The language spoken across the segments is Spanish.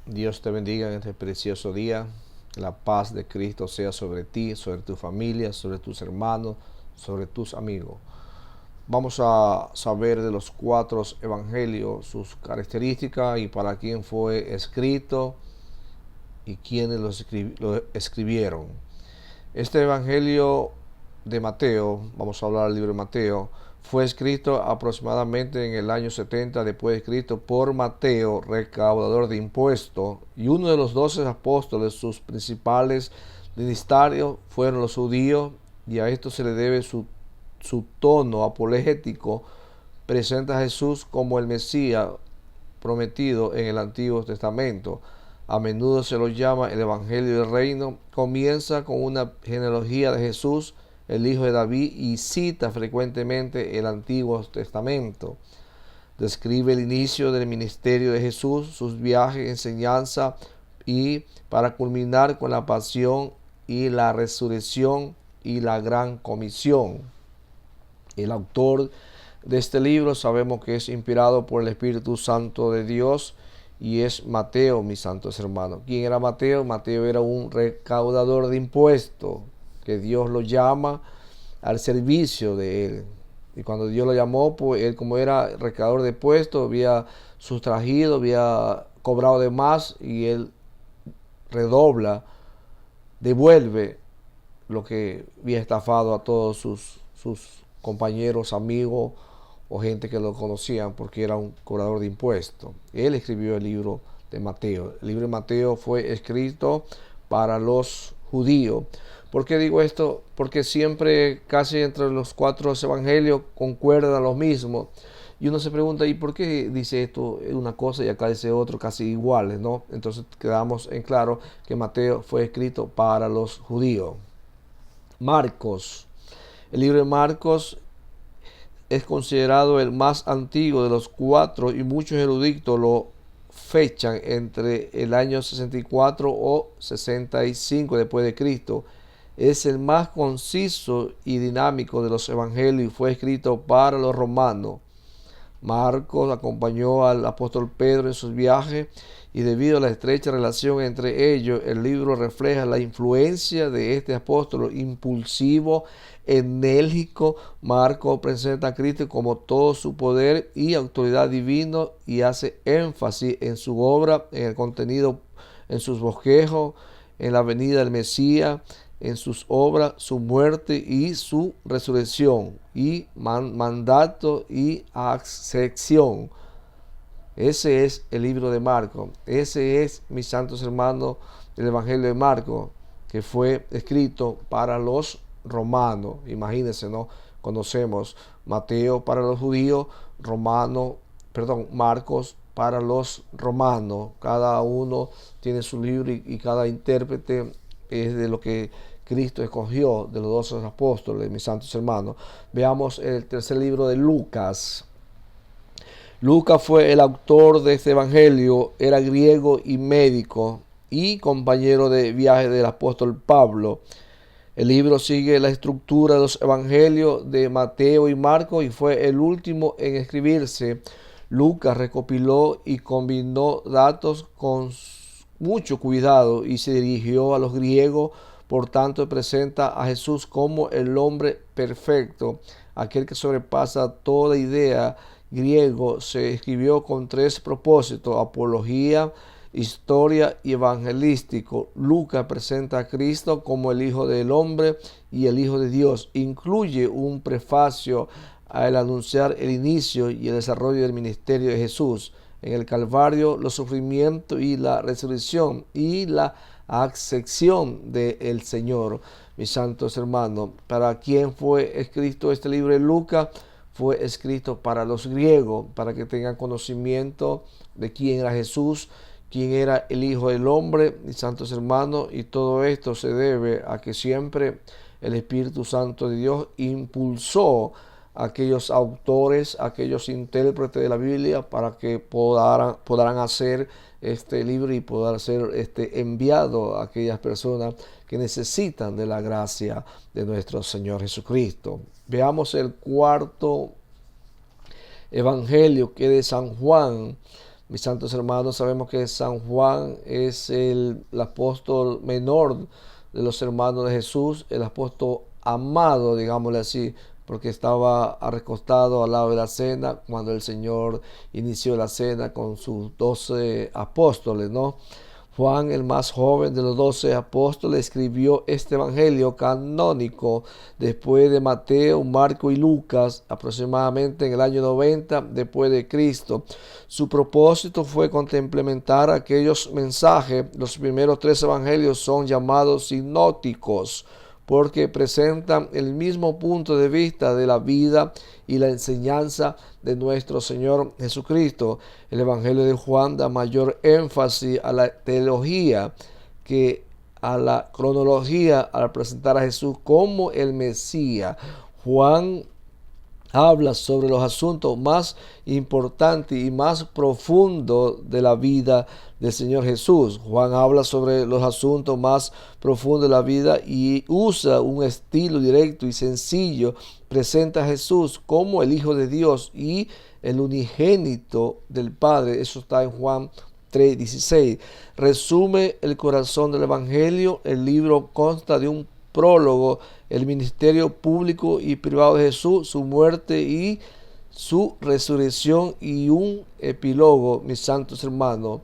Dios te bendiga en este precioso día. La paz de Cristo sea sobre ti, sobre tu familia, sobre tus hermanos, sobre tus amigos. Vamos a saber de los 4 evangelios, sus características y para quién fue escrito y quiénes lo escribieron. Este evangelio de Mateo, vamos a hablar del libro de Mateo, fue escrito aproximadamente en el año 70 después de Cristo por Mateo, recaudador de impuestos, y uno de los 12 apóstoles. Sus principales ministerios fueron los judíos, y a esto se le debe su tono apologético. Presenta a Jesús como el Mesías prometido en el Antiguo Testamento. A menudo se lo llama el Evangelio del Reino. Comienza con una genealogía de Jesús, el hijo de David, y cita frecuentemente el Antiguo Testamento. Describe el inicio del ministerio de Jesús, sus viajes, enseñanza, y para culminar con la pasión y la resurrección y la gran comisión. El autor de este libro sabemos que es inspirado por el Espíritu Santo de Dios, y es Mateo, mis santos hermanos. ¿Quién era Mateo? Mateo era un recaudador de impuestos que Dios lo llama al servicio de él. Y cuando Dios lo llamó, pues él, como era recaudador de impuestos, había sustraído, había cobrado de más, y él redobla, devuelve lo que había estafado a todos sus compañeros, amigos o gente que lo conocían, porque era un cobrador de impuestos. Él escribió el libro de Mateo. El libro de Mateo fue escrito para los judíos. ¿Por qué digo esto? Porque siempre, casi entre los 4 evangelios, concuerdan lo mismo. Y uno se pregunta, ¿y por qué dice esto una cosa y acá dice otro, casi iguales, ¿no? Entonces quedamos en claro que Mateo fue escrito para los judíos. Marcos. El libro de Marcos es considerado el más antiguo de los 4, y muchos eruditos lo fechan entre el año 64 o 65 después de Cristo. Es el más conciso y dinámico de los evangelios y fue escrito para los romanos. Marcos acompañó al apóstol Pedro en sus viajes, y debido a la estrecha relación entre ellos, el libro refleja la influencia de este apóstol impulsivo, enérgico. Marcos presenta a Cristo como todo su poder y autoridad divino, y hace énfasis en su obra, en el contenido, en sus bosquejos, en la venida del Mesías, en sus obras, su muerte y su resurrección, y mandato y ascensión. Ese es el libro de Marcos. Ese es, mis santos hermanos, el Evangelio de Marcos, que fue escrito para los romanos. Imagínense, ¿no? Conocemos Mateo para los judíos, Marcos para los romanos. Cada uno tiene su libro, y cada intérprete es de lo que Cristo escogió, de los 12 apóstoles, mis santos hermanos. Veamos el tercer libro de Lucas. Lucas fue el autor de este evangelio, era griego y médico, y compañero de viaje del apóstol Pablo. El libro sigue la estructura de los evangelios de Mateo y Marcos, y fue el último en escribirse. Lucas recopiló y combinó datos con mucho cuidado y se dirigió a los griegos. Por tanto, presenta a Jesús como el hombre perfecto, aquel que sobrepasa toda idea. Griego se escribió con 3 propósitos: apología, historia y evangelístico. Lucas presenta a Cristo como el Hijo del Hombre y el Hijo de Dios. Incluye un prefacio al anunciar el inicio y el desarrollo del ministerio de Jesús en el Calvario, los sufrimientos y la resurrección y la ascensión del Señor. Mis santos hermanos, ¿para quién fue escrito este libro de Lucas? Fue escrito para los griegos, para que tengan conocimiento de quién era Jesús, quién era el Hijo del Hombre. Mis santos hermanos, y todo esto se debe a que siempre el Espíritu Santo de Dios impulsó a aquellos autores, a aquellos intérpretes de la Biblia, para que podrán hacer este libro y poder ser enviado a aquellas personas que necesitan de la gracia de nuestro Señor Jesucristo. Veamos el cuarto evangelio, que es de San Juan. Mis santos hermanos, sabemos que San Juan es el apóstol menor de los hermanos de Jesús, el apóstol amado, digámosle así, porque estaba recostado al lado de la cena cuando el Señor inició la cena con sus 12 apóstoles, ¿no? Juan, el más joven de los 12 apóstoles, escribió este evangelio canónico después de Mateo, Marco y Lucas, aproximadamente en el año 90 después de Cristo. Su propósito fue complementar aquellos mensajes. Los primeros 3 evangelios son llamados sinópticos porque presentan el mismo punto de vista de la vida y la enseñanza de nuestro Señor Jesucristo. El Evangelio de Juan da mayor énfasis a la teología que a la cronología al presentar a Jesús como el Mesías. Juan habla sobre los asuntos más importantes y más profundos de la vida del Señor Jesús. Juan habla sobre los asuntos más profundos de la vida y usa un estilo directo y sencillo. Presenta a Jesús como el Hijo de Dios y el unigénito del Padre. Eso está en Juan 3:16. Resume el corazón del Evangelio. El libro consta de un prólogo, el ministerio público y privado de Jesús, su muerte y su resurrección, y un epílogo, mis santos hermanos.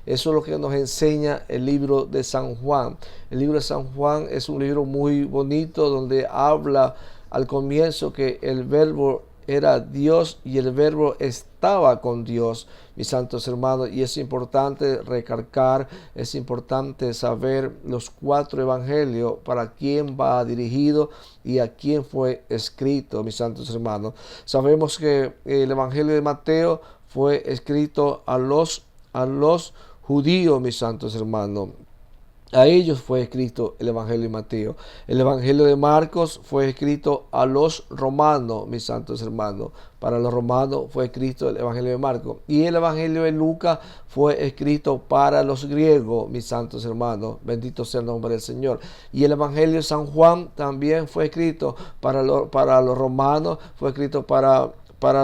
Eso es lo que nos enseña el libro de San Juan. El libro de San Juan es un libro muy bonito donde habla al comienzo que el verbo era Dios y el verbo estaba con Dios, mis santos hermanos, y es importante recalcar, es importante saber los 4 evangelios, para quién va dirigido y a quién fue escrito, mis santos hermanos. Sabemos que el evangelio de Mateo fue escrito a los judíos, mis santos hermanos. A ellos fue escrito el Evangelio de Mateo. El Evangelio de Marcos fue escrito a los romanos, mis santos hermanos. Para los romanos fue escrito el Evangelio de Marcos. Y el Evangelio de Lucas fue escrito para los griegos, mis santos hermanos. Bendito sea el nombre del Señor. Y el Evangelio de San Juan también fue escrito para los romanos, fue escrito para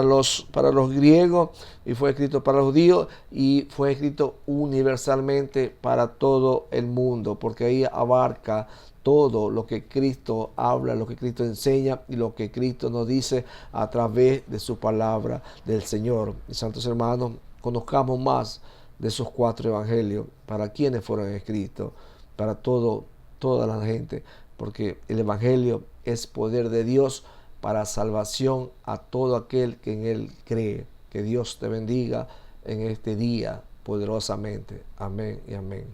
los griegos, y fue escrito para los judíos, y fue escrito universalmente para todo el mundo, porque ahí abarca todo lo que Cristo habla, lo que Cristo enseña y lo que Cristo nos dice a través de su palabra del Señor. Mis santos hermanos, conozcamos más de esos 4 evangelios, para quienes fueron escritos, para toda la gente, porque el evangelio es poder de Dios para salvación a todo aquel que en él cree. Que Dios te bendiga en este día poderosamente. Amén y amén.